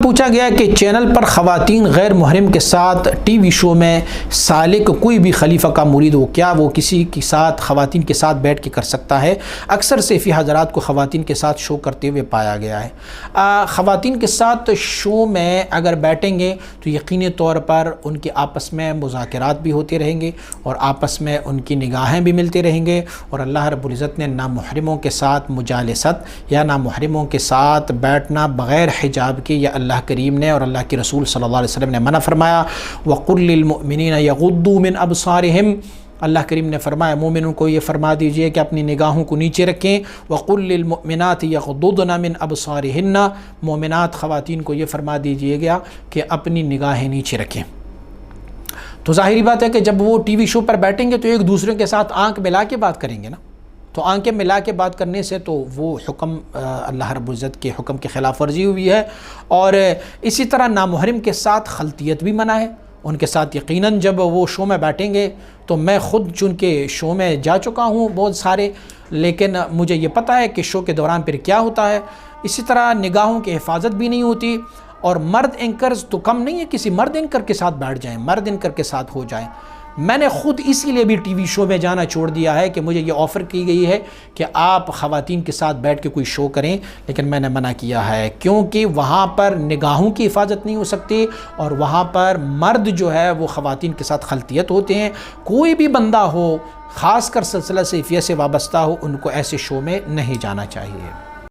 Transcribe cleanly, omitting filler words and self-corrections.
پوچھا گیا کہ چینل پر خواتین غیر محرم کے ساتھ ٹی وی شو میں سالک کوئی بھی خلیفہ کا مرید ہو، کیا وہ کسی کے ساتھ خواتین کے ساتھ بیٹھ کے کر سکتا ہے؟ اکثر صیفی حضرات کو خواتین کے ساتھ شو کرتے ہوئے پایا گیا ہے۔ خواتین کے ساتھ شو میں اگر بیٹھیں گے تو یقینی طور پر ان کے آپس میں مذاکرات بھی ہوتے رہیں گے اور آپس میں ان کی نگاہیں بھی ملتے رہیں گے، اور اللہ رب العزت نے نامحرموں کے ساتھ مجالست یا نامحرموں کے ساتھ بیٹھنا بغیر حجاب کے یا اللہ کریم نے اور اللہ کے رسول صلی اللہ علیہ وسلم نے منع فرمایا۔ وَقُلْ لِلْمُؤْمِنِينَ يَغُضُّوا مِنْ أَبْصَارِهِمْ، اللہ کریم نے فرمایا مومنوں کو یہ فرما دیجئے کہ اپنی نگاہوں کو نیچے رکھیں۔ وَقُلْ لِلْمُؤْمِنَاتِ يَغْضُضْنَ مِنْ أَبْصَارِهِنَّ، مومنات خواتین کو یہ فرما دیجئے گا کہ اپنی نگاہیں نیچے رکھیں۔ تو ظاہری بات ہے کہ جب وہ ٹی وی شو پر بیٹھیں گے تو ایک دوسرے کے ساتھ آنکھ ملا کے بات کریں گے نا، تو آنکھیں ملا کے بات کرنے سے تو وہ حکم اللہ رب العزت کے حکم کی خلاف ورزی ہوئی ہے۔ اور اسی طرح نامحرم کے ساتھ خلطیت بھی منع ہے ان کے ساتھ۔ یقیناً جب وہ شو میں بیٹھیں گے تو میں خود چونکہ شو میں جا چکا ہوں بہت سارے، لیکن مجھے یہ پتہ ہے کہ شو کے دوران پھر کیا ہوتا ہے۔ اسی طرح نگاہوں کی حفاظت بھی نہیں ہوتی، اور مرد اینکرز تو کم نہیں ہے، کسی مرد اینکر کے ساتھ بیٹھ جائیں، مرد اینکر کے ساتھ ہو جائیں۔ میں نے خود اسی لیے بھی ٹی وی شو میں جانا چھوڑ دیا ہے کہ مجھے یہ آفر کی گئی ہے کہ آپ خواتین کے ساتھ بیٹھ کے کوئی شو کریں، لیکن میں نے منع کیا ہے کیونکہ وہاں پر نگاہوں کی حفاظت نہیں ہو سکتی، اور وہاں پر مرد جو ہے وہ خواتین کے ساتھ خلطیت ہوتے ہیں۔ کوئی بھی بندہ ہو، خاص کر سلسلہ صیفیہ سے وابستہ ہو، ان کو ایسے شو میں نہیں جانا چاہیے۔